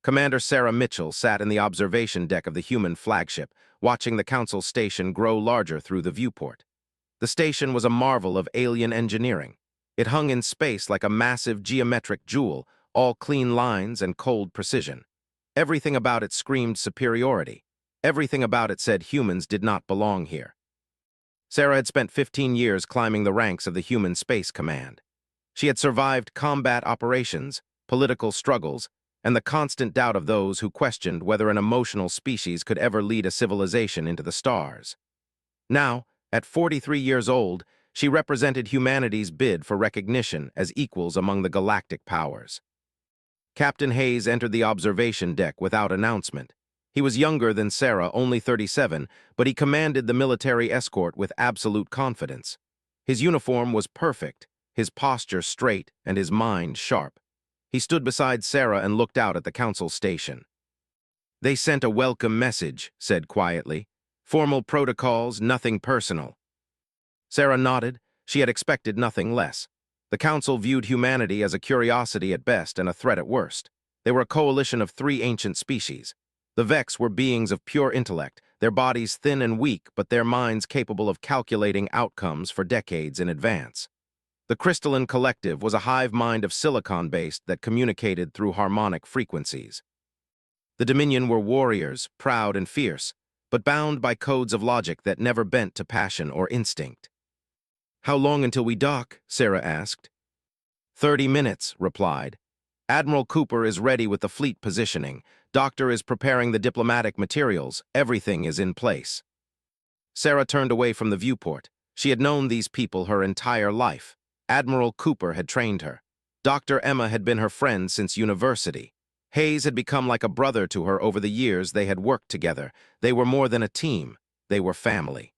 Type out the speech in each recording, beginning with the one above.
Commander Sarah Mitchell sat in the observation deck of the human flagship, watching the Council station grow larger through the viewport. The station was a marvel of alien engineering. It hung in space like a massive geometric jewel, all clean lines and cold precision. Everything about it screamed superiority. Everything about it said humans did not belong here. Sarah had spent 15 years climbing the ranks of the Human Space Command. She had survived combat operations, political struggles, and the constant doubt of those who questioned whether an emotional species could ever lead a civilization into the stars. Now, at 43 years old, she represented humanity's bid for recognition as equals among the galactic powers. Captain Hayes entered the observation deck without announcement. He was younger than Sarah, only 37, but he commanded the military escort with absolute confidence. His uniform was perfect, his posture straight, and his mind sharp. He stood beside Sarah and looked out at the Council station. "They sent a welcome message," said quietly. "Formal protocols, nothing personal." Sarah nodded. She had expected nothing less. The Council viewed humanity as a curiosity at best and a threat at worst. They were a coalition of 3 ancient species. The Vex were beings of pure intellect, their bodies thin and weak, but their minds capable of calculating outcomes for decades in advance. The crystalline collective was a hive mind of silicon-based that communicated through harmonic frequencies. The Dominion were warriors, proud and fierce, but bound by codes of logic that never bent to passion or instinct. "How long until we dock?" Sarah asked. 30 minutes, replied. "Admiral Cooper is ready with the fleet positioning. Doctor is preparing the diplomatic materials. Everything is in place." Sarah turned away from the viewport. She had known these people her entire life. Admiral Cooper had trained her. Dr. Emma had been her friend since university. Hayes had become like a brother to her over the years they had worked together. They were more than a team. They were family.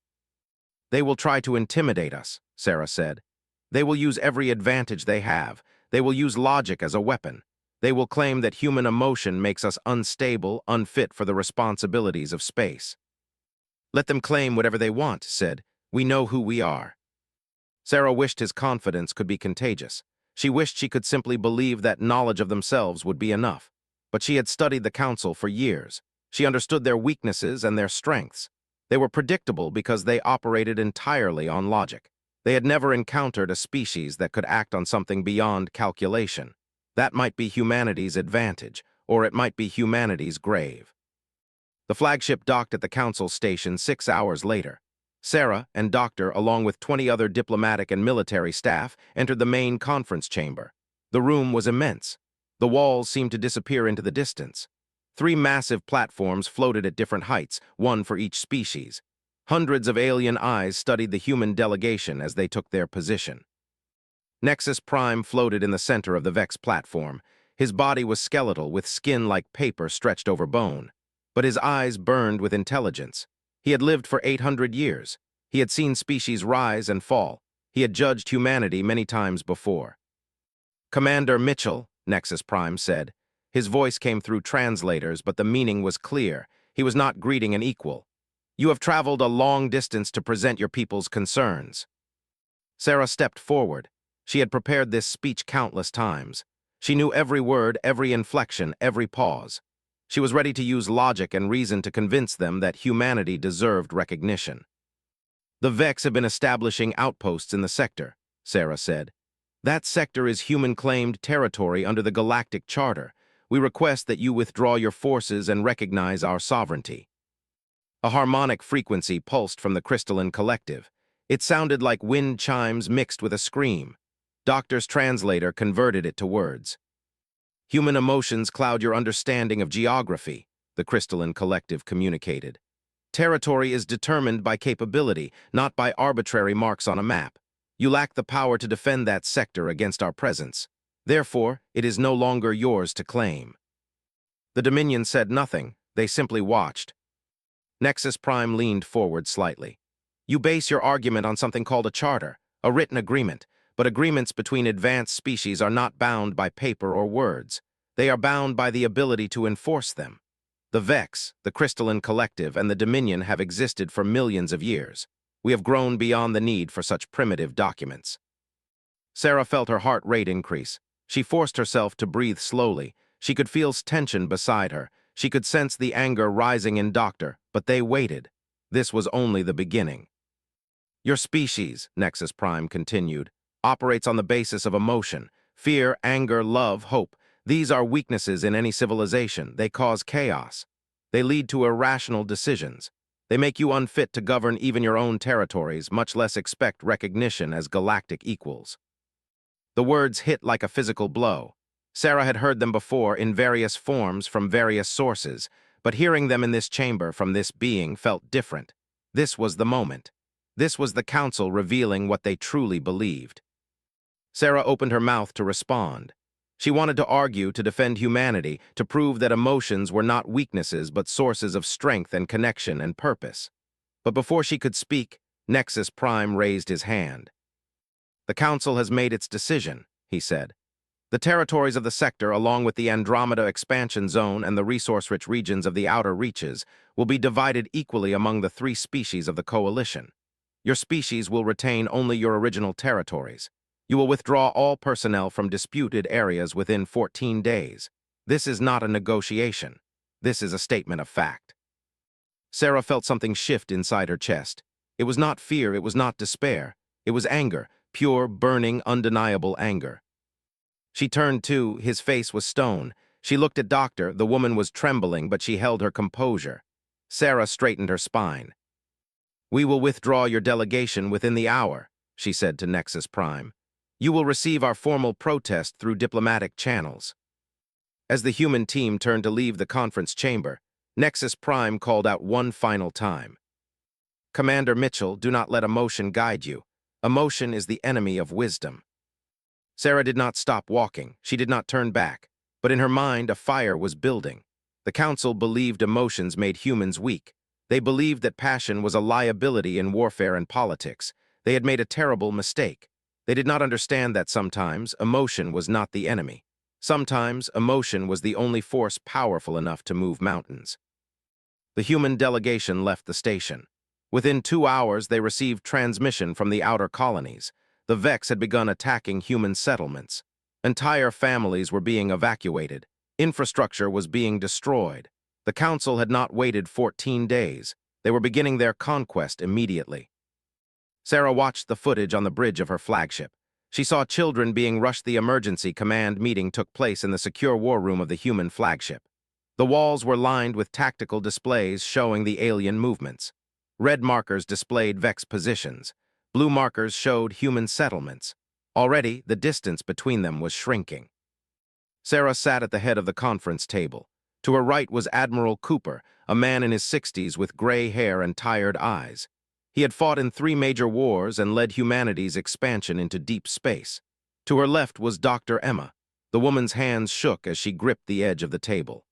"They will try to intimidate us," Sarah said. "They will use every advantage they have. They will use logic as a weapon. They will claim that human emotion makes us unstable, unfit for the responsibilities of space." "Let them claim whatever they want," said. "We know who we are." Sarah wished his confidence could be contagious. She wished she could simply believe that knowledge of themselves would be enough. But she had studied the Council for years. She understood their weaknesses and their strengths. They were predictable because they operated entirely on logic. They had never encountered a species that could act on something beyond calculation. That might be humanity's advantage, or it might be humanity's grave. The flagship docked at the Council station 6 hours later. Sarah and Doctor, along with 20 other diplomatic and military staff, entered the main conference chamber. The room was immense. The walls seemed to disappear into the distance. 3 massive platforms floated at different heights, one for each species. Hundreds of alien eyes studied the human delegation as they took their position. Nexus Prime floated in the center of the Vex platform. His body was skeletal, with skin like paper stretched over bone. But his eyes burned with intelligence. He had lived for 800 years. He had seen species rise and fall. He had judged humanity many times before. "Commander Mitchell," Nexus Prime said. His voice came through translators, but the meaning was clear. He was not greeting an equal. "You have traveled a long distance to present your people's concerns." Sarah stepped forward. She had prepared this speech countless times. She knew every word, every inflection, every pause. She was ready to use logic and reason to convince them that humanity deserved recognition. "The Vex have been establishing outposts in the sector," Sarah said. "That sector is human-claimed territory under the Galactic Charter. We request that you withdraw your forces and recognize our sovereignty." A harmonic frequency pulsed from the crystalline collective. It sounded like wind chimes mixed with a scream. Doctor's translator converted it to words. "Human emotions cloud your understanding of geography," the crystalline collective communicated. "Territory is determined by capability, not by arbitrary marks on a map. You lack the power to defend that sector against our presence. Therefore, it is no longer yours to claim." The Dominion said nothing. They simply watched. Nexus Prime leaned forward slightly. "You base your argument on something called a charter, a written agreement. But agreements between advanced species are not bound by paper or words. They are bound by the ability to enforce them. The Vex, the crystalline collective, and the Dominion have existed for millions of years. We have grown beyond the need for such primitive documents." Sarah felt her heart rate increase. She forced herself to breathe slowly. She could feel tension beside her. She could sense the anger rising in Doctor, but they waited. This was only the beginning. Your species, Nexus Prime continued, operates on the basis of emotion. Fear, anger, love, hope. These are weaknesses in any civilization. They cause chaos. They lead to irrational decisions. They make you unfit to govern even your own territories, much less expect recognition as galactic equals. The words hit like a physical blow. Sarah had heard them before in various forms from various sources, but hearing them in this chamber from this being felt different. This was the moment. This was the council revealing what they truly believed. Sarah opened her mouth to respond. She wanted to argue, to defend humanity, to prove that emotions were not weaknesses but sources of strength and connection and purpose. But before she could speak, Nexus Prime raised his hand. The council has made its decision, he said. The territories of the sector, along with the Andromeda expansion zone and the resource-rich regions of the outer reaches, will be divided equally among the 3 species of the coalition. Your species will retain only your original territories. You will withdraw all personnel from disputed areas within 14 days. This is not a negotiation. This is a statement of fact. Sarah felt something shift inside her chest. It was not fear, it was not despair. It was anger, pure, burning, undeniable anger. She turned to, his face was stone. She looked at Doctor, the woman was trembling, but she held her composure. Sarah straightened her spine. We will withdraw your delegation within the hour, she said to Nexus Prime. You will receive our formal protest through diplomatic channels. As the human team turned to leave the conference chamber, Nexus Prime called out one final time. Commander Mitchell, do not let emotion guide you. Emotion is the enemy of wisdom. Sarah did not stop walking. She did not turn back. But in her mind, a fire was building. The council believed emotions made humans weak. They believed that passion was a liability in warfare and politics. They had made a terrible mistake. They did not understand that sometimes emotion was not the enemy. Sometimes emotion was the only force powerful enough to move mountains. The human delegation left the station. Within 2 hours, they received transmission from the outer colonies. The Vex had begun attacking human settlements. Entire families were being evacuated. Infrastructure was being destroyed. The council had not waited 14 days. They were beginning their conquest immediately. Sarah watched the footage on the bridge of her flagship. She saw children being rushed. The emergency command meeting took place in the secure war room of the human flagship. The walls were lined with tactical displays showing the alien movements. Red markers displayed Vex positions. Blue markers showed human settlements. Already, the distance between them was shrinking. Sarah sat at the head of the conference table. To her right was Admiral Cooper, a man in his 60s with gray hair and tired eyes. He had fought in 3 major wars and led humanity's expansion into deep space. To her left was Dr. Emma. The woman's hands shook as she gripped the edge of the table.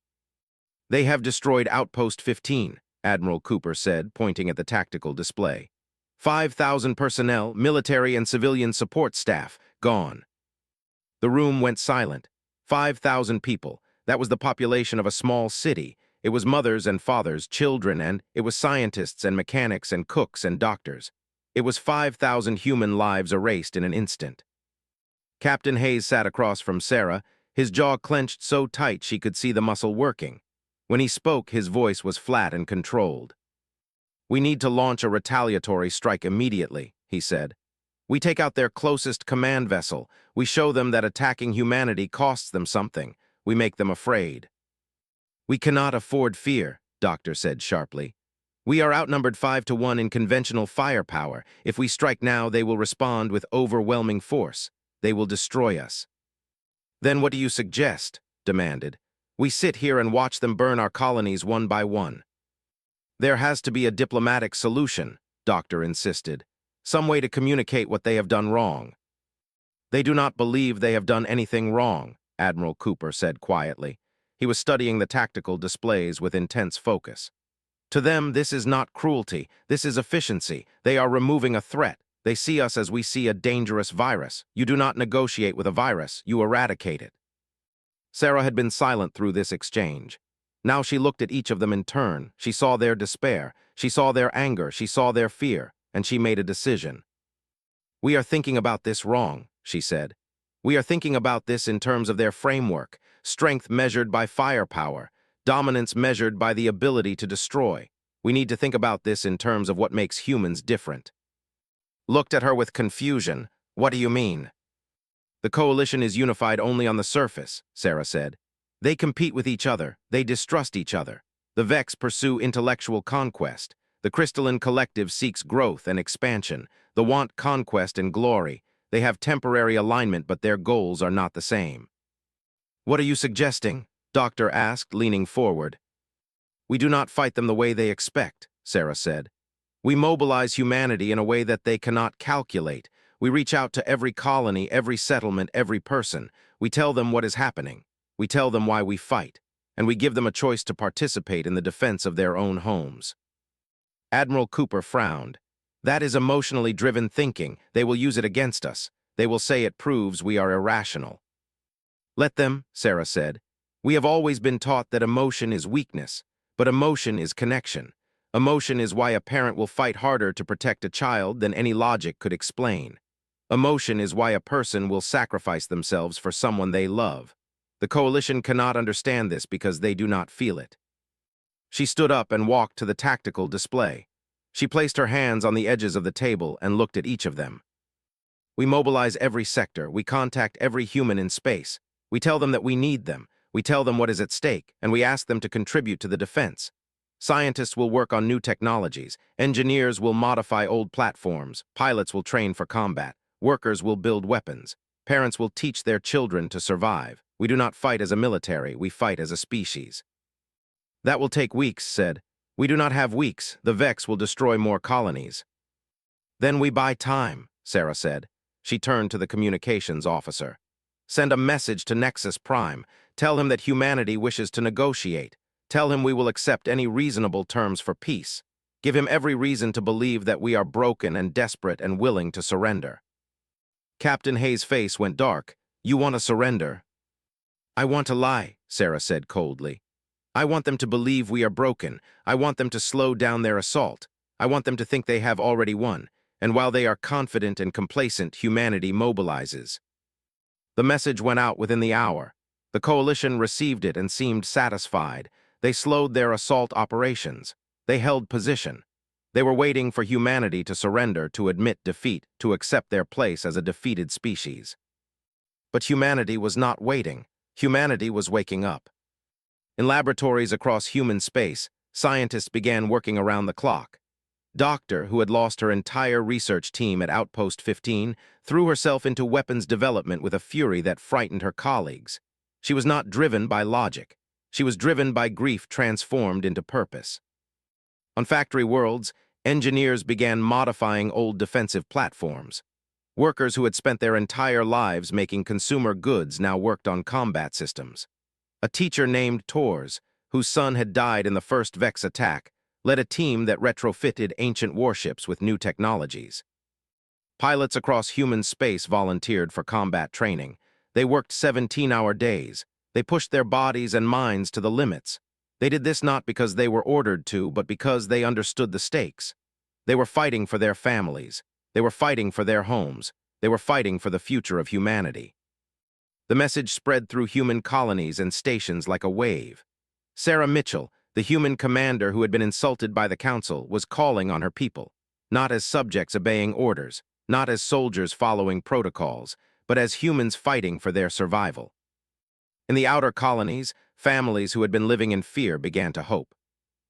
They have destroyed Outpost 15, Admiral Cooper said, pointing at the tactical display. 5,000 personnel, military and civilian support staff, gone. The room went silent. 5,000 people. That was the population of a small city. It was mothers and fathers, children, and it was scientists and mechanics and cooks and doctors. It was 5,000 human lives erased in an instant. Captain Hayes sat across from Sarah, his jaw clenched so tight she could see the muscle working. When he spoke, his voice was flat and controlled. We need to launch a retaliatory strike immediately, he said. We take out their closest command vessel. We show them that attacking humanity costs them something. We make them afraid. We cannot afford fear, Doctor said sharply. We are outnumbered 5-1 in conventional firepower. If we strike now, they will respond with overwhelming force. They will destroy us. Then what do you suggest? Demanded. We sit here and watch them burn our colonies one by one. There has to be a diplomatic solution, Doctor insisted. Some way to communicate what they have done wrong. They do not believe they have done anything wrong, Admiral Cooper said quietly. He was studying the tactical displays with intense focus. To them, this is not cruelty. This is efficiency. They are removing a threat. They see us as we see a dangerous virus. You do not negotiate with a virus. You eradicate it. Sarah had been silent through this exchange. Now she looked at each of them in turn. She saw their despair. She saw their anger. She saw their fear. And she made a decision. We are thinking about this wrong, she said. We are thinking about this in terms of their framework. strength measured by firepower, dominance measured by the ability to destroy. We need to think about this in terms of what makes humans different. Looked at her with confusion. What do you mean? The coalition is unified only on the surface, Sarah said. They compete with each other. They distrust each other. The Vex pursue intellectual conquest. The crystalline collective seeks growth and expansion. The want conquest and glory. They have temporary alignment, but their goals are not the same. What are you suggesting? Doctor asked, leaning forward. We do not fight them the way they expect, Sarah said. We mobilize humanity in a way that they cannot calculate. We reach out to every colony, every settlement, every person. We tell them what is happening. We tell them why we fight. And we give them a choice to participate in the defense of their own homes. Admiral Cooper frowned. That is emotionally driven thinking. They will use it against us. They will say it proves we are irrational. Let them, Sarah said. We have always been taught that emotion is weakness, but emotion is connection. Emotion is why a parent will fight harder to protect a child than any logic could explain. Emotion is why a person will sacrifice themselves for someone they love. The coalition cannot understand this because they do not feel it. She stood up and walked to the tactical display. She placed her hands on the edges of the table and looked at each of them. We mobilize every sector. We contact every human in space. We tell them that we need them. We tell them what is at stake, and we ask them to contribute to the defense. Scientists will work on new technologies. Engineers will modify old platforms. Pilots will train for combat. Workers will build weapons. Parents will teach their children to survive. We do not fight as a military. We fight as a species. That will take weeks, said. We do not have weeks. The Vex will destroy more colonies. Then we buy time, Sarah said. She turned to the communications officer. Send a message to Nexus Prime. Tell him that humanity wishes to negotiate. Tell him we will accept any reasonable terms for peace. Give him every reason to believe that we are broken and desperate and willing to surrender. Captain Hayes' face went dark. You want to surrender? I want to lie, Sarah said coldly. I want them to believe we are broken. I want them to slow down their assault. I want them to think they have already won. And while they are confident and complacent, humanity mobilizes. The message went out within the hour. The coalition received it and seemed satisfied. They slowed their assault operations. They held position. They were waiting for humanity to surrender, to admit defeat, to accept their place as a defeated species. But humanity was not waiting. Humanity was waking up. In laboratories across human space, scientists began working around the clock. Doctor, who had lost her entire research team at Outpost 15, threw herself into weapons development with a fury that frightened her colleagues. She was not driven by logic. She was driven by grief transformed into purpose. On factory worlds, engineers began modifying old defensive platforms. Workers who had spent their entire lives making consumer goods now worked on combat systems. A teacher named Tors, whose son had died in the first Vex attack, led a team that retrofitted ancient warships with new technologies. Pilots across human space volunteered for combat training. They worked 17-hour days. They pushed their bodies and minds to the limits. They did this not because they were ordered to, but because they understood the stakes. They were fighting for their families. They were fighting for their homes. They were fighting for the future of humanity. The message spread through human colonies and stations like a wave. Sarah Mitchell, the human commander who had been insulted by the council, was calling on her people, not as subjects obeying orders, not as soldiers following protocols, but as humans fighting for their survival. In the outer colonies, families who had been living in fear began to hope.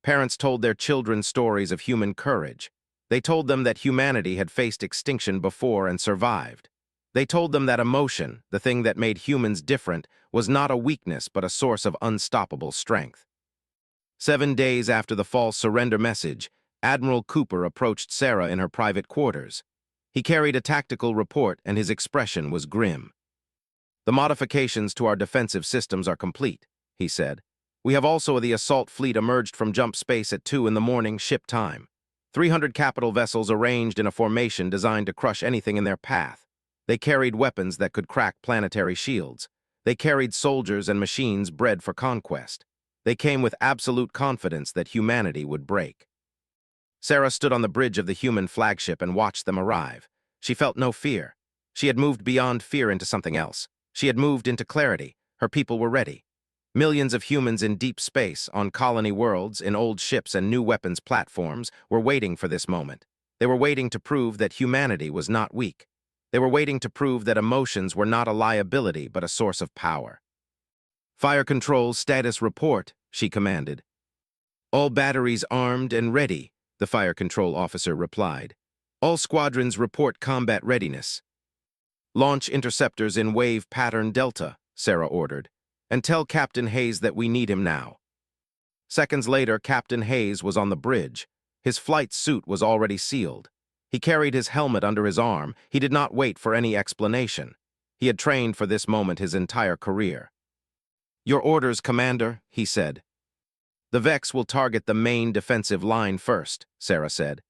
Parents told their children stories of human courage. They told them that humanity had faced extinction before and survived. They told them that emotion, the thing that made humans different, was not a weakness but a source of unstoppable strength. 7 days after the false surrender message, Admiral Cooper approached Sarah in her private quarters. He carried a tactical report and his expression was grim. The modifications to our defensive systems are complete, he said. We have also the assault fleet emerged from jump space at 2 a.m. ship time. 300 capital vessels arranged in a formation designed to crush anything in their path. They carried weapons that could crack planetary shields. They carried soldiers and machines bred for conquest. They came with absolute confidence that humanity would break. Sarah stood on the bridge of the human flagship and watched them arrive. She felt no fear. She had moved beyond fear into something else. She had moved into clarity, Her people were ready. Millions of humans in deep space, on colony worlds, in old ships and new weapons platforms, were waiting for this moment. They were waiting to prove that humanity was not weak. They were waiting to prove that emotions were not a liability but a source of power. "Fire control status report," she commanded. "All batteries armed and ready," the fire control officer replied. "All squadrons report combat readiness." "Launch interceptors in wave pattern Delta," Sarah ordered. "And tell Captain Hayes that we need him now." Seconds later, Captain Hayes was on the bridge. His flight suit was already sealed. He carried his helmet under his arm. He did not wait for any explanation. He had trained for this moment his entire career. "Your orders, Commander," he said. "The Vex will target the main defensive line first," Sarah said.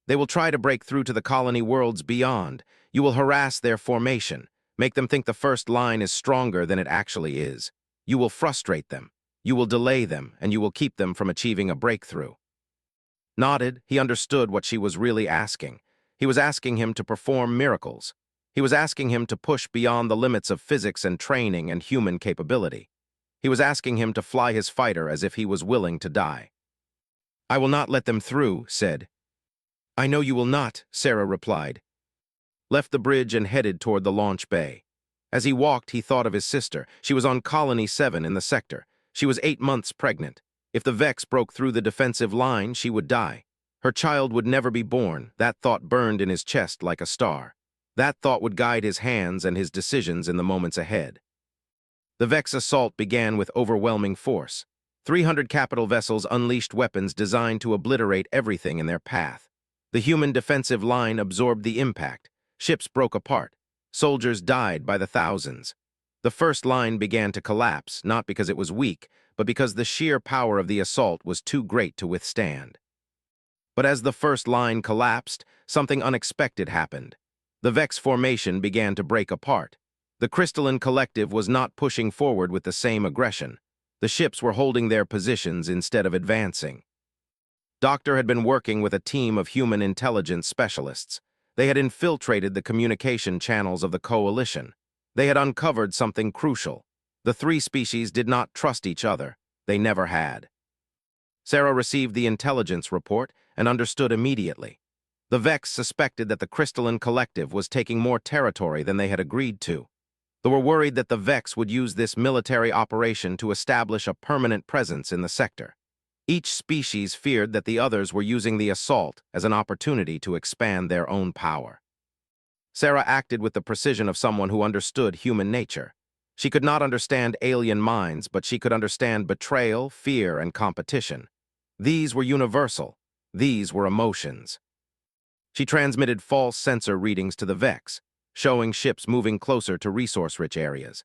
"They will try to break through to the colony worlds beyond. You will harass their formation, make them think the first line is stronger than it actually is. You will frustrate them. You will delay them, and you will keep them from achieving a breakthrough." Nodded, he understood what she was really asking. He was asking him to perform miracles. He was asking him to push beyond the limits of physics and training and human capability. He was asking him to fly his fighter as if he was willing to die. "I will not let them through," said. "I know you will not," Sarah replied. Left the bridge and headed toward the launch bay. As he walked, he thought of his sister. She was on Colony 7 in the sector. She was 8 months pregnant. If the Vex broke through the defensive line, she would die. Her child would never be born. That thought burned in his chest like a star. That thought would guide his hands and his decisions in the moments ahead. The Vex assault began with overwhelming force. 300 capital vessels unleashed weapons designed to obliterate everything in their path. The human defensive line absorbed the impact. Ships broke apart. Soldiers died by the thousands. The first line began to collapse, not because it was weak, but because the sheer power of the assault was too great to withstand. But as the first line collapsed, something unexpected happened. The Vex formation began to break apart. The crystalline collective was not pushing forward with the same aggression. The ships were holding their positions instead of advancing. Doctor had been working with a team of human intelligence specialists. They had infiltrated the communication channels of the coalition. They had uncovered something crucial. The three species did not trust each other. They never had. Sarah received the intelligence report and understood immediately. The Vex suspected that the crystalline collective was taking more territory than they had agreed to. They were worried that the Vex would use this military operation to establish a permanent presence in the sector. Each species feared that the others were using the assault as an opportunity to expand their own power. Sarah acted with the precision of someone who understood human nature. She could not understand alien minds, but she could understand betrayal, fear, and competition. These were universal. These were emotions. She transmitted false sensor readings to the Vex, showing ships moving closer to resource-rich areas.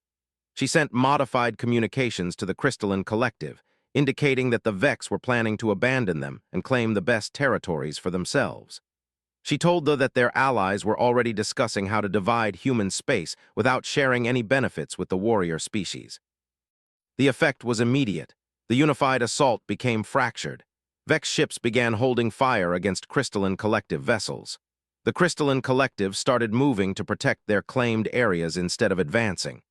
She sent modified communications to the crystalline collective, indicating that the Vex were planning to abandon them and claim the best territories for themselves. She told them that their allies were already discussing how to divide human space without sharing any benefits with the warrior species. The effect was immediate. The unified assault became fractured. Vex ships began holding fire against crystalline collective vessels. The crystalline collective started moving to protect their claimed areas instead of advancing.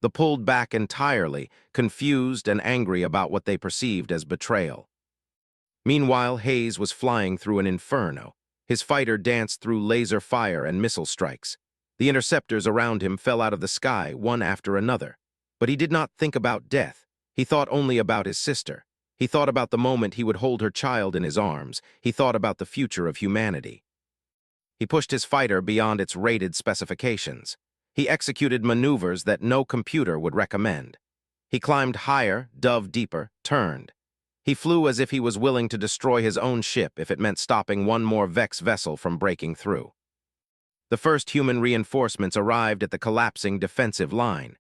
They pulled back entirely, confused and angry about what they perceived as betrayal. Meanwhile, Hayes was flying through an inferno. His fighter danced through laser fire and missile strikes. The interceptors around him fell out of the sky, one after another. But he did not think about death. He thought only about his sister. He thought about the moment he would hold her child in his arms. He thought about the future of humanity. He pushed his fighter beyond its rated specifications. He executed maneuvers that no computer would recommend. He climbed higher, dove deeper, turned. He flew as if he was willing to destroy his own ship if it meant stopping one more Vex vessel from breaking through. The first human reinforcements arrived at the collapsing defensive line.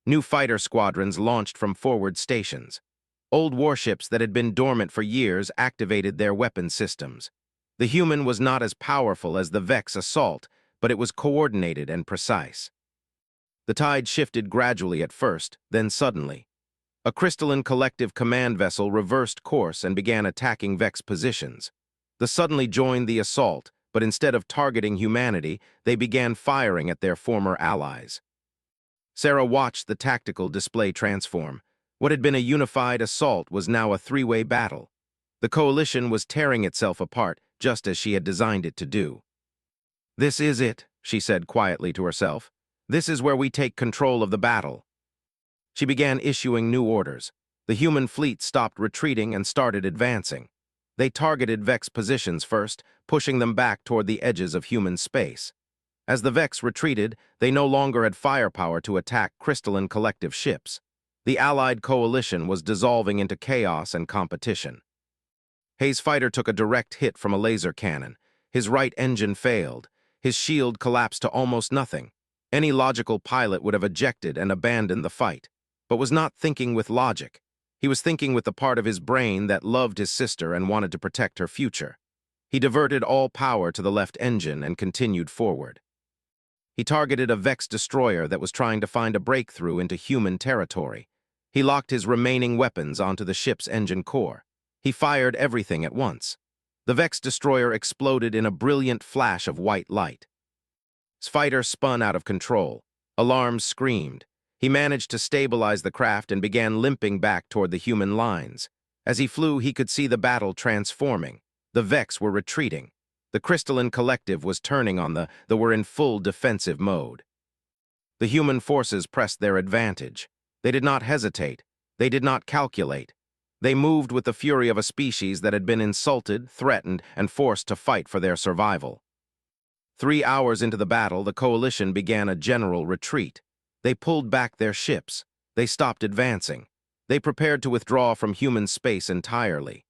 New fighter squadrons launched from forward stations. Old warships that had been dormant for years activated their weapon systems. The human was not as powerful as the Vex assault, but it was coordinated and precise. The tide shifted gradually at first, then suddenly. A crystalline collective command vessel reversed course and began attacking Vex positions. They suddenly joined the assault, but instead of targeting humanity, they began firing at their former allies. Sarah watched the tactical display transform. What had been a unified assault was now a three-way battle. The coalition was tearing itself apart, just as she had designed it to do. "This is it," she said quietly to herself. "This is where we take control of the battle." She began issuing new orders. The human fleet stopped retreating and started advancing. They targeted Vex positions first, pushing them back toward the edges of human space. As the Vex retreated, they no longer had firepower to attack crystalline collective ships. The Allied coalition was dissolving into chaos and competition. Hayes' fighter took a direct hit from a laser cannon. His right engine failed. His shield collapsed to almost nothing. Any logical pilot would have ejected and abandoned the fight, but was not thinking with logic. He was thinking with the part of his brain that loved his sister and wanted to protect her future. He diverted all power to the left engine and continued forward. He targeted a Vex destroyer that was trying to find a breakthrough into human territory. He locked his remaining weapons onto the ship's engine core. He fired everything at once. The Vex destroyer exploded in a brilliant flash of white light. His fighter spun out of control. Alarms screamed. He managed to stabilize the craft and began limping back toward the human lines. As he flew, he could see the battle transforming. The Vex were retreating. The crystalline collective was turning on they were in full defensive mode. The human forces pressed their advantage. They did not hesitate. They did not calculate. They moved with the fury of a species that had been insulted, threatened, and forced to fight for their survival. 3 hours into the battle, the coalition began a general retreat. They pulled back their ships. They stopped advancing. They prepared to withdraw from human space entirely.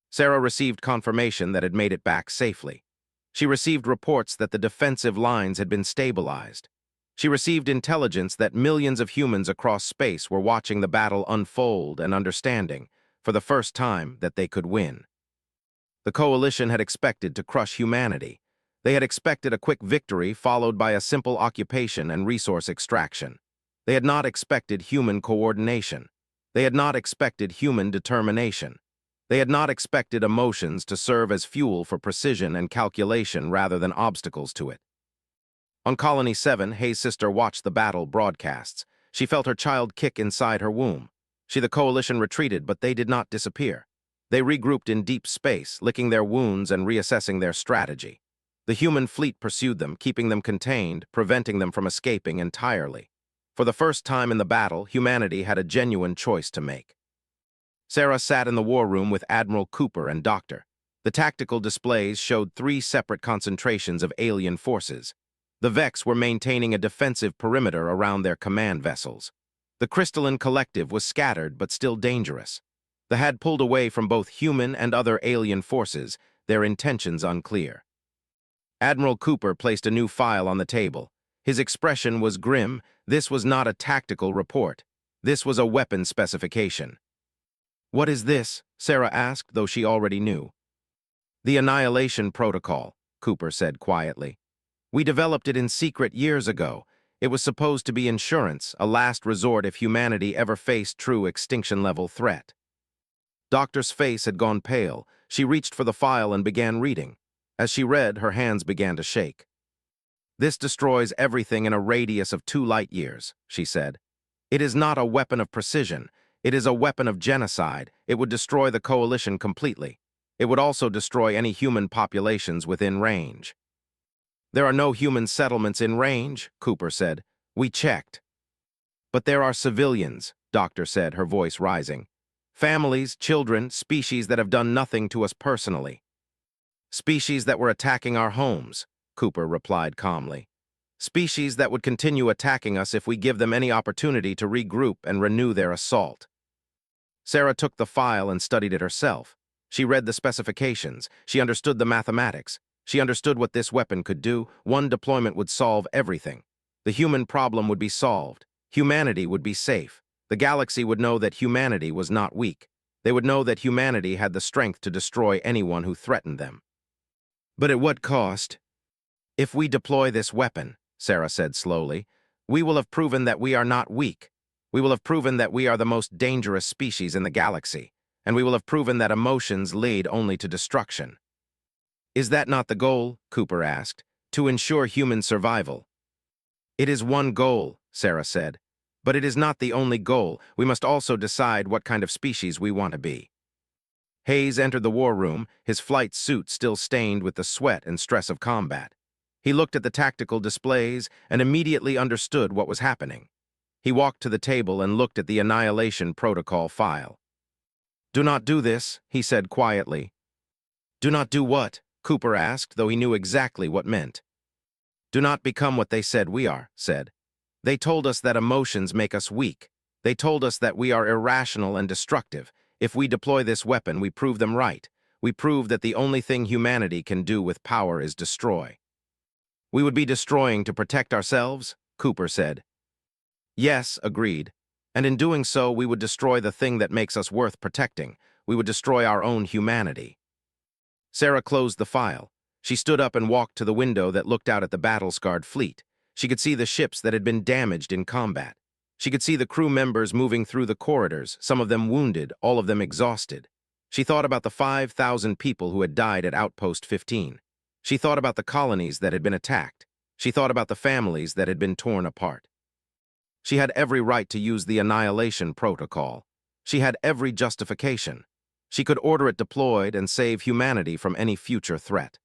Sarah received confirmation that had made it back safely. She received reports that the defensive lines had been stabilized. She received intelligence that millions of humans across space were watching the battle unfold and understanding, for the first time, that they could win. The coalition had expected to crush humanity. They had expected a quick victory followed by a simple occupation and resource extraction. They had not expected human coordination. They had not expected human determination. They had not expected emotions to serve as fuel for precision and calculation rather than obstacles to it. On Colony 7, Hayes' sister watched the battle broadcasts. She felt her child kick inside her womb. The coalition retreated, but they did not disappear. They regrouped in deep space, licking their wounds and reassessing their strategy. The human fleet pursued them, keeping them contained, preventing them from escaping entirely. For the first time in the battle, humanity had a genuine choice to make. Sarah sat in the war room with Admiral Cooper and Doctor. The tactical displays showed 3 separate concentrations of alien forces. The Vex were maintaining a defensive perimeter around their command vessels. The crystalline collective was scattered but still dangerous. They had pulled away from both human and other alien forces, their intentions unclear. Admiral Cooper placed a new file on the table. His expression was grim. This was not a tactical report. This was a weapon specification. "What is this?" Sarah asked, though she already knew. "The Annihilation Protocol," Cooper said quietly. "We developed it in secret years ago. It was supposed to be insurance, a last resort if humanity ever faced true extinction-level threat." Doctor's face had gone pale. She reached for the file and began reading. As she read, her hands began to shake. "This destroys everything in a radius of 2 light years," she said. "It is not a weapon of precision. It is a weapon of genocide. It would destroy the coalition completely. It would also destroy any human populations within range." "There are no human settlements in range," Cooper said. "We checked." "But there are civilians," Doctor said, her voice rising. "Families, children, species that have done nothing to us personally." "Species that were attacking our homes," Cooper replied calmly. "Species that would continue attacking us if we give them any opportunity to regroup and renew their assault." Sarah took the file and studied it herself. She read the specifications. She understood the mathematics. She understood what this weapon could do. One deployment would solve everything. The human problem would be solved. Humanity would be safe. The galaxy would know that humanity was not weak. They would know that humanity had the strength to destroy anyone who threatened them. "But at what cost?" "If we deploy this weapon," Sarah said slowly, "we will have proven that we are not weak. We will have proven that we are the most dangerous species in the galaxy, and we will have proven that emotions lead only to destruction." "Is that not the goal?" Cooper asked. "To ensure human survival?" "It is one goal," Sarah said. But it is not the only goal. We must also decide what kind of species we want to be. Hayes entered the war room, his flight suit still stained with the sweat and stress of combat. He looked at the tactical displays and immediately understood what was happening. He walked to the table and looked at the Annihilation Protocol file. "Do not do this," he said quietly. "Do not do what?" Cooper asked, though he knew exactly what meant. "Do not become what they said we are," said. "They told us that emotions make us weak. They told us that we are irrational and destructive. If we deploy this weapon, we prove them right. We prove that the only thing humanity can do with power is destroy." "We would be destroying to protect ourselves?" Cooper said. "Yes," agreed. "And in doing so, we would destroy the thing that makes us worth protecting. We would destroy our own humanity." Sarah closed the file. She stood up and walked to the window that looked out at the battle-scarred fleet. She could see the ships that had been damaged in combat. She could see the crew members moving through the corridors, some of them wounded, all of them exhausted. She thought about the 5,000 people who had died at Outpost 15. She thought about the colonies that had been attacked. She thought about the families that had been torn apart. She had every right to use the Annihilation Protocol. She had every justification. She could order it deployed and save humanity from any future threat.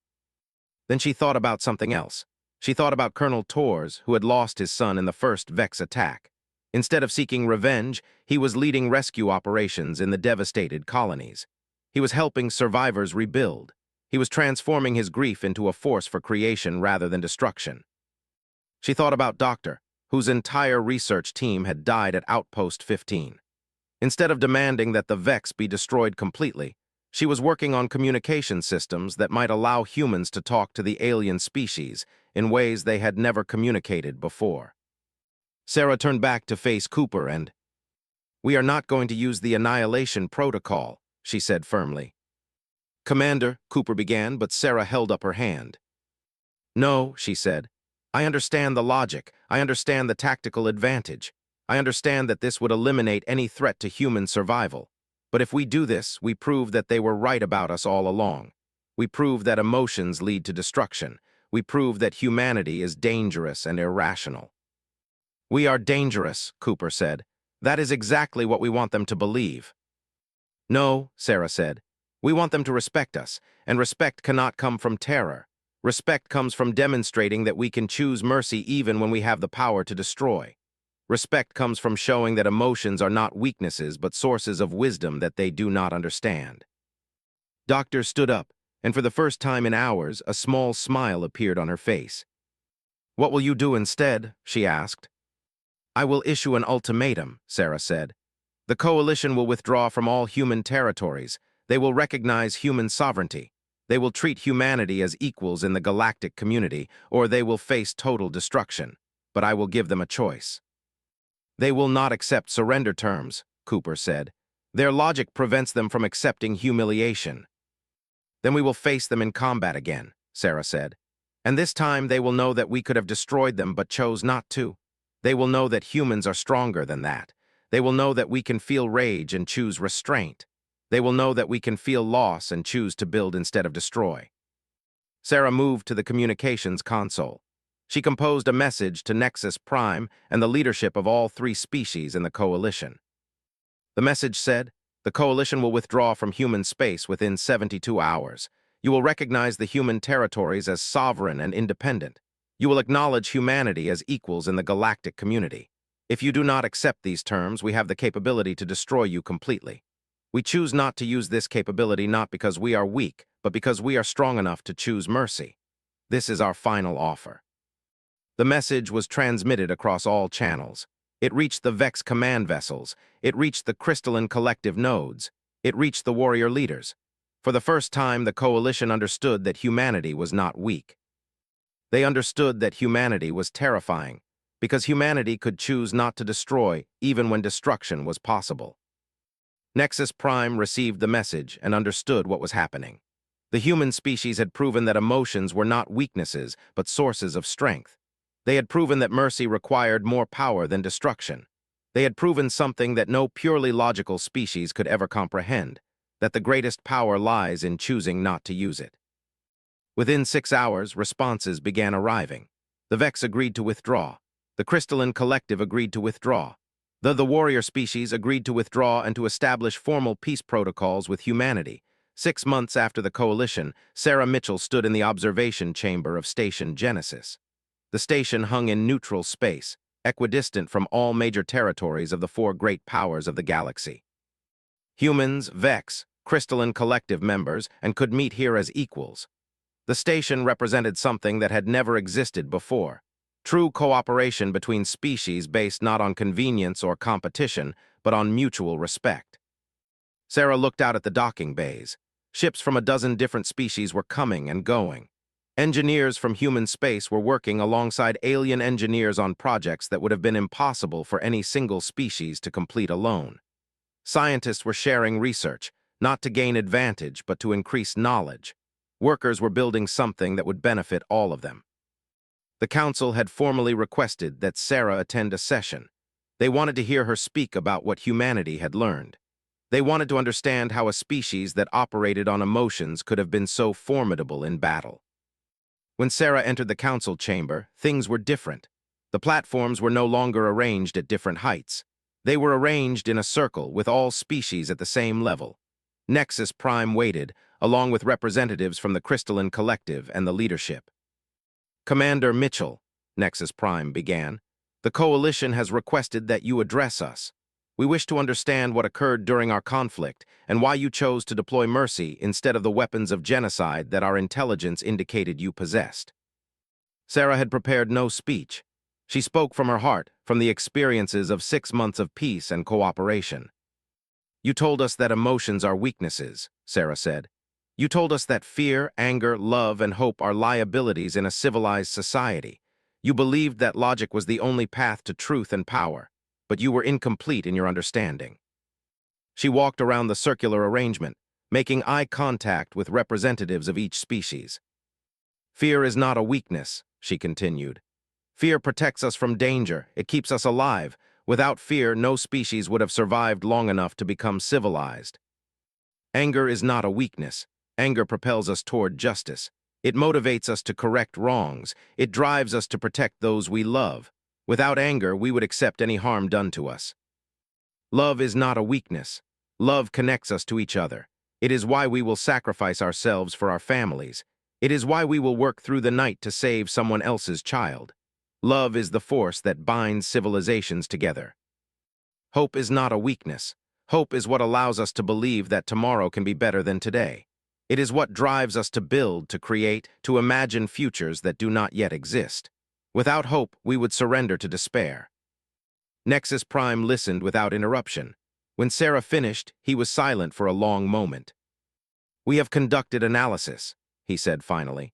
Then she thought about something else. She thought about Colonel Torres, who had lost his son in the first Vex attack. Instead of seeking revenge, he was leading rescue operations in the devastated colonies. He was helping survivors rebuild. He was transforming his grief into a force for creation rather than destruction. She thought about Doctor, whose entire research team had died at Outpost 15. Instead of demanding that the Vex be destroyed completely, she was working on communication systems that might allow humans to talk to the alien species in ways they had never communicated before. Sarah turned back to face Cooper and, "We are not going to use the Annihilation Protocol," she said firmly. "Commander," Cooper began, but Sarah held up her hand. "No," she said. "I understand the logic. I understand the tactical advantage. I understand that this would eliminate any threat to human survival. But if we do this, we prove that they were right about us all along. We prove that emotions lead to destruction. We prove that humanity is dangerous and irrational." "We are dangerous," Cooper said. "That is exactly what we want them to believe." "No," Sarah said. "We want them to respect us, and respect cannot come from terror. Respect comes from demonstrating that we can choose mercy even when we have the power to destroy. Respect comes from showing that emotions are not weaknesses but sources of wisdom that they do not understand." Doctor stood up, and for the first time in hours, a small smile appeared on her face. "What will you do instead?" she asked. "I will issue an ultimatum," Sarah said. "The Coalition will withdraw from all human territories. They will recognize human sovereignty. They will treat humanity as equals in the galactic community, or they will face total destruction. But I will give them a choice." "They will not accept surrender terms," Cooper said. "Their logic prevents them from accepting humiliation." "Then we will face them in combat again," Sarah said. "And this time they will know that we could have destroyed them but chose not to. They will know that humans are stronger than that. They will know that we can feel rage and choose restraint. They will know that we can feel loss and choose to build instead of destroy." Sarah moved to the communications console. She composed a message to Nexus Prime and the leadership of all 3 species in the Coalition. The message said, "The Coalition will withdraw from human space within 72 hours. You will recognize the human territories as sovereign and independent. You will acknowledge humanity as equals in the galactic community. If you do not accept these terms, we have the capability to destroy you completely. We choose not to use this capability not because we are weak, but because we are strong enough to choose mercy. This is our final offer." The message was transmitted across all channels. It reached the Vex command vessels. It reached the crystalline collective nodes. It reached the warrior leaders. For the first time, the Coalition understood that humanity was not weak. They understood that humanity was terrifying, because humanity could choose not to destroy even when destruction was possible. Nexus Prime received the message and understood what was happening. The human species had proven that emotions were not weaknesses, but sources of strength. They had proven that mercy required more power than destruction. They had proven something that no purely logical species could ever comprehend, that the greatest power lies in choosing not to use it. Within 6 hours, responses began arriving. The Vex agreed to withdraw. The crystalline collective agreed to withdraw. The warrior species agreed to withdraw and to establish formal peace protocols with humanity. 6 months after the coalition, Sarah Mitchell stood in the observation chamber of Station Genesis. The station hung in neutral space, equidistant from all major territories of the four great powers of the galaxy. Humans, Vex, crystalline collective members, and could meet here as equals. The station represented something that had never existed before. True cooperation between species based not on convenience or competition, but on mutual respect. Sarah looked out at the docking bays. Ships from a dozen different species were coming and going. Engineers from human space were working alongside alien engineers on projects that would have been impossible for any single species to complete alone. Scientists were sharing research, not to gain advantage, but to increase knowledge. Workers were building something that would benefit all of them. The council had formally requested that Sarah attend a session. They wanted to hear her speak about what humanity had learned. They wanted to understand how a species that operated on emotions could have been so formidable in battle. When Sarah entered the council chamber, things were different. The platforms were no longer arranged at different heights. They were arranged in a circle with all species at the same level. Nexus Prime waited, along with representatives from the Crystalline Collective and the leadership. Commander Mitchell, Nexus Prime began, the Coalition has requested that you address us. We wish to understand what occurred during our conflict and why you chose to deploy mercy instead of the weapons of genocide that our intelligence indicated you possessed. Sarah had prepared no speech. She spoke from her heart, from the experiences of 6 months of peace and cooperation. You told us that emotions are weaknesses, Sarah said. You told us that fear, anger, love, and hope are liabilities in a civilized society. You believed that logic was the only path to truth and power, but you were incomplete in your understanding. She walked around the circular arrangement, making eye contact with representatives of each species. Fear is not a weakness, she continued. Fear protects us from danger. It keeps us alive. Without fear, no species would have survived long enough to become civilized. Anger is not a weakness. Anger propels us toward justice. It motivates us to correct wrongs. It drives us to protect those we love. Without anger, we would accept any harm done to us. Love is not a weakness. Love connects us to each other. It is why we will sacrifice ourselves for our families. It is why we will work through the night to save someone else's child. Love is the force that binds civilizations together. Hope is not a weakness. Hope is what allows us to believe that tomorrow can be better than today. It is what drives us to build, to create, to imagine futures that do not yet exist. Without hope, we would surrender to despair. Nexus Prime listened without interruption. When Sarah finished, he was silent for a long moment. We have conducted analysis, he said finally.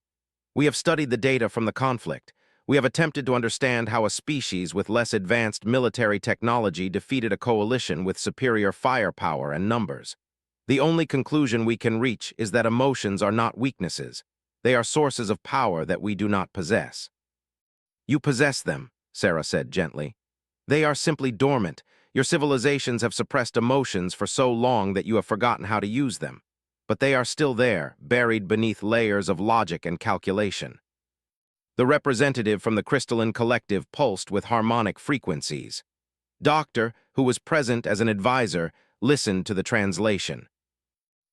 We have studied the data from the conflict. We have attempted to understand how a species with less advanced military technology defeated a coalition with superior firepower and numbers. The only conclusion we can reach is that emotions are not weaknesses. They are sources of power that we do not possess. You possess them, Sarah said gently. They are simply dormant. Your civilizations have suppressed emotions for so long that you have forgotten how to use them. But they are still there, buried beneath layers of logic and calculation. The representative from the Crystalline Collective pulsed with harmonic frequencies. Doctor, who was present as an advisor, listened to the translation.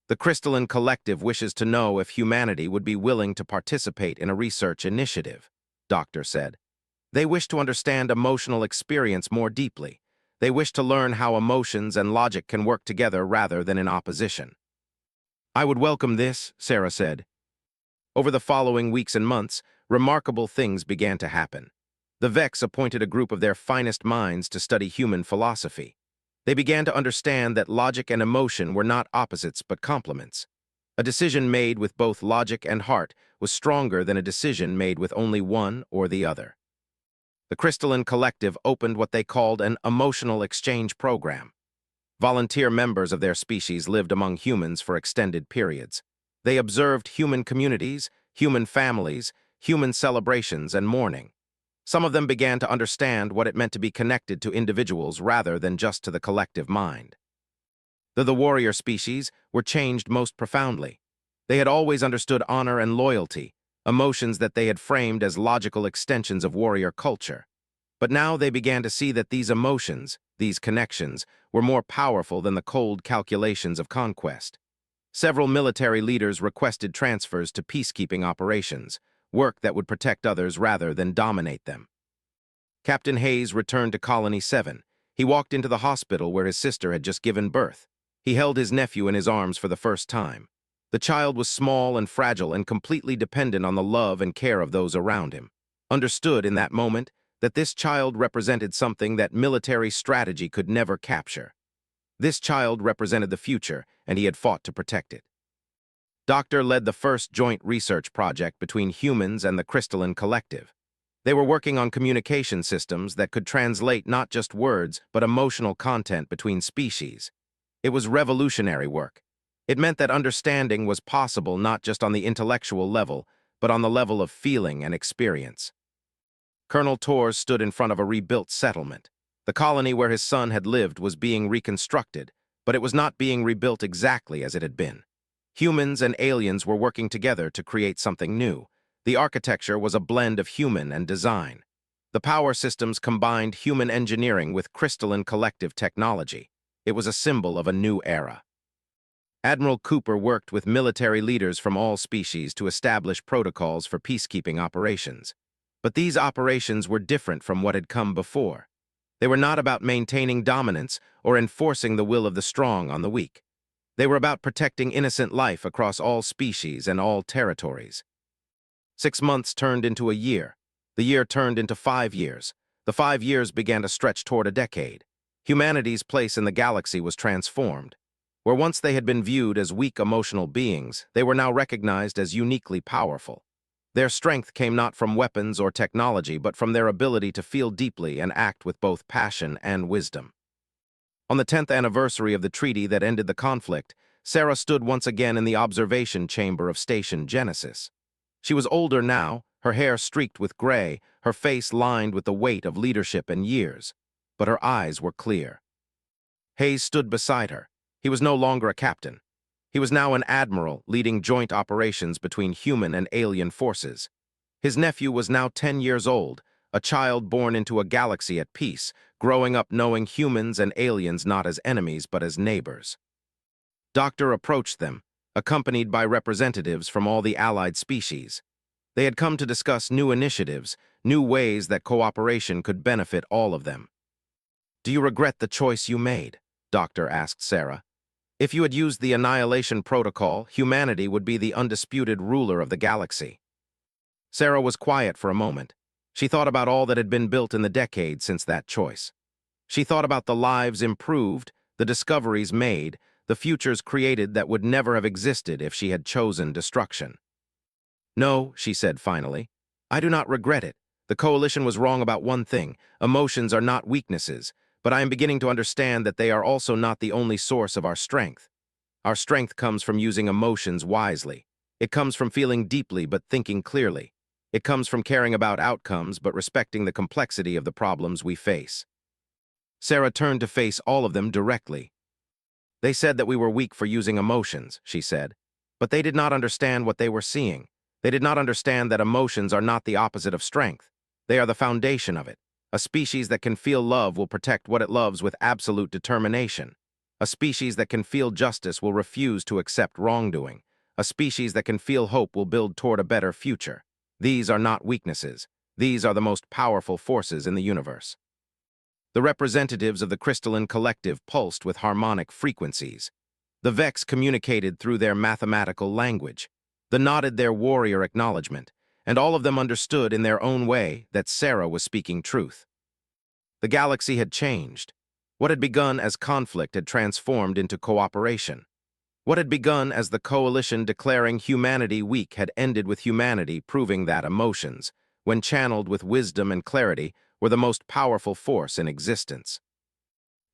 The Crystalline Collective wishes to know if humanity would be willing to participate in a research initiative, Doctor said. They wish to understand emotional experience more deeply. They wish to learn how emotions and logic can work together rather than in opposition. I would welcome this, Sarah said. Over the following weeks and months, remarkable things began to happen. The Vex appointed a group of their finest minds to study human philosophy. They began to understand that logic and emotion were not opposites but complements. A decision made with both logic and heart was stronger than a decision made with only one or the other. The Crystalline Collective opened what they called an emotional exchange program. Volunteer members of their species lived among humans for extended periods. They observed human communities, human families, human celebrations, and mourning. Some of them began to understand what it meant to be connected to individuals rather than just to the collective mind. The warrior species were changed most profoundly. They had always understood honor and loyalty, emotions that they had framed as logical extensions of warrior culture. But now they began to see that these emotions, these connections, were more powerful than the cold calculations of conquest. Several military leaders requested transfers to peacekeeping operations, work that would protect others rather than dominate them. Captain Hayes returned to Colony 7. He walked into the hospital where his sister had just given birth. He held his nephew in his arms for the first time. The child was small and fragile and completely dependent on the love and care of those around him. Understood in that moment that this child represented something that military strategy could never capture. This child represented the future, and he had fought to protect it. Doctor led the first joint research project between humans and the Crystalline Collective. They were working on communication systems that could translate not just words, but emotional content between species. It was revolutionary work. It meant that understanding was possible not just on the intellectual level, but on the level of feeling and experience. Colonel Torres stood in front of a rebuilt settlement. The colony where his son had lived was being reconstructed, but it was not being rebuilt exactly as it had been. Humans and aliens were working together to create something new. The architecture was a blend of human and design. The power systems combined human engineering with crystalline collective technology. It was a symbol of a new era. Admiral Cooper worked with military leaders from all species to establish protocols for peacekeeping operations. But these operations were different from what had come before. They were not about maintaining dominance or enforcing the will of the strong on the weak. They were about protecting innocent life across all species and all territories. 6 months turned into a year. The year turned into 5 years. The 5 years began to stretch toward a decade. Humanity's place in the galaxy was transformed. Where once they had been viewed as weak emotional beings, they were now recognized as uniquely powerful. Their strength came not from weapons or technology, but from their ability to feel deeply and act with both passion and wisdom. On the 10th anniversary of the treaty that ended the conflict, Sarah stood once again in the observation chamber of Station Genesis. She was older now, her hair streaked with gray, her face lined with the weight of leadership and years, but her eyes were clear. Hayes stood beside her. He was no longer a captain. He was now an admiral leading joint operations between human and alien forces. His nephew was now 10 years old, a child born into a galaxy at peace, growing up knowing humans and aliens not as enemies but as neighbors. Doctor approached them, accompanied by representatives from all the allied species. They had come to discuss new initiatives, new ways that cooperation could benefit all of them. "Do you regret the choice you made?" Doctor asked Sarah. "If you had used the Annihilation Protocol, humanity would be the undisputed ruler of the galaxy." Sarah was quiet for a moment. She thought about all that had been built in the decades since that choice. She thought about the lives improved, the discoveries made, the futures created that would never have existed if she had chosen destruction. "No," she said finally. "I do not regret it. The Coalition was wrong about one thing. Emotions are not weaknesses, but I am beginning to understand that they are also not the only source of our strength. Our strength comes from using emotions wisely. It comes from feeling deeply but thinking clearly. It comes from caring about outcomes but respecting the complexity of the problems we face." Sarah turned to face all of them directly. "They said that we were weak for using emotions," she said, "but they did not understand what they were seeing. They did not understand that emotions are not the opposite of strength. They are the foundation of it. A species that can feel love will protect what it loves with absolute determination. A species that can feel justice will refuse to accept wrongdoing. A species that can feel hope will build toward a better future. These are not weaknesses. These are the most powerful forces in the universe." The representatives of the Crystalline Collective pulsed with harmonic frequencies. The Vex communicated through their mathematical language. The nodded their warrior acknowledgement, and all of them understood in their own way that Sarah was speaking truth. The galaxy had changed. What had begun as conflict had transformed into cooperation. What had begun as the Coalition declaring humanity weak had ended with humanity proving that emotions, when channeled with wisdom and clarity, were the most powerful force in existence.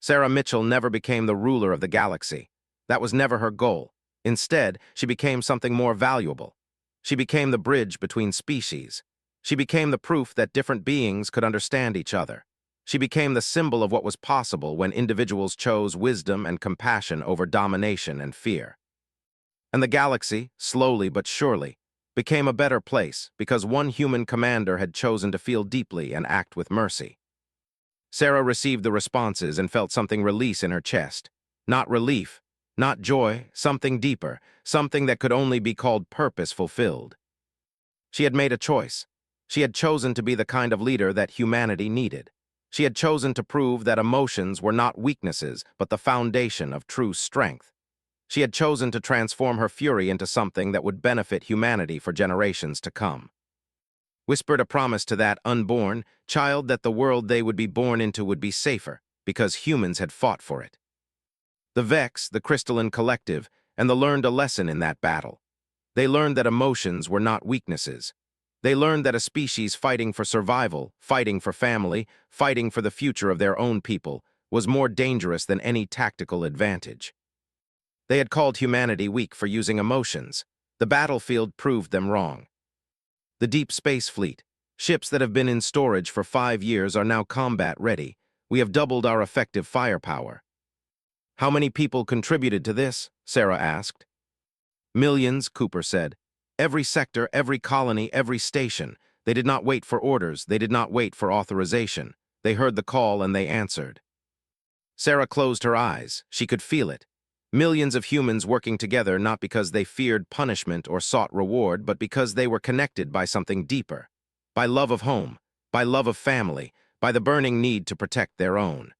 Sarah Mitchell never became the ruler of the galaxy. That was never her goal. Instead, she became something more valuable. She became the bridge between species. She became the proof that different beings could understand each other. She became the symbol of what was possible when individuals chose wisdom and compassion over domination and fear. And the galaxy, slowly but surely, became a better place because one human commander had chosen to feel deeply and act with mercy. Sarah received the responses and felt something release in her chest. Not relief, not joy, something deeper, something that could only be called purpose fulfilled. She had made a choice. She had chosen to be the kind of leader that humanity needed. She had chosen to prove that emotions were not weaknesses, but the foundation of true strength. She had chosen to transform her fury into something that would benefit humanity for generations to come. Whispered a promise to that unborn child that the world they would be born into would be safer, because humans had fought for it. The Vex, the crystalline collective, and the learned a lesson in that battle. They learned that emotions were not weaknesses. They learned that a species fighting for survival, fighting for family, fighting for the future of their own people, was more dangerous than any tactical advantage. They had called humanity weak for using emotions. The battlefield proved them wrong. The Deep Space Fleet, ships that have been in storage for 5 years, are now combat-ready. We have doubled our effective firepower. How many people contributed to this? Sarah asked. Millions, Cooper said. Every sector, every colony, every station. They did not wait for orders. They did not wait for authorization. They heard the call and they answered. Sarah closed her eyes. She could feel it. Millions of humans working together not because they feared punishment or sought reward, but because they were connected by something deeper. By love of home, by love of family, by the burning need to protect their own.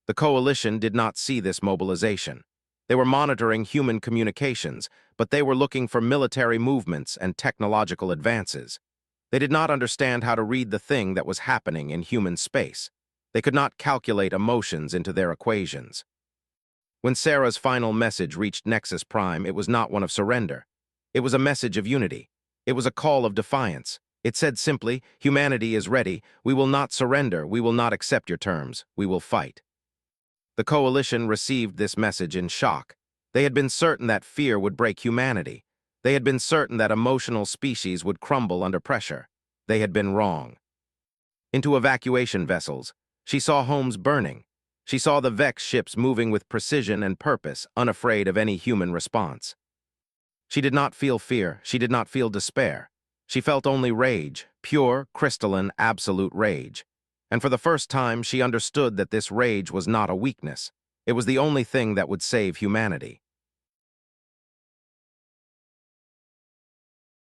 The coalition did not see this mobilization. They were monitoring human communications, but they were looking for military movements and technological advances. They did not understand how to read the thing that was happening in human space. They could not calculate emotions into their equations. When Sarah's final message reached Nexus Prime, it was not one of surrender. It was a message of unity. It was a call of defiance. It said simply, humanity is ready. We will not surrender. We will not accept your terms. We will fight. The coalition received this message in shock. They had been certain that fear would break humanity. They had been certain that emotional species would crumble under pressure. They had been wrong. Into evacuation vessels, she saw homes burning. She saw the Vex ships moving with precision and purpose, unafraid of any human response. She did not feel fear. She did not feel despair. She felt only rage, pure, crystalline, absolute rage. And for the first time, she understood that this rage was not a weakness. It was the only thing that would save humanity.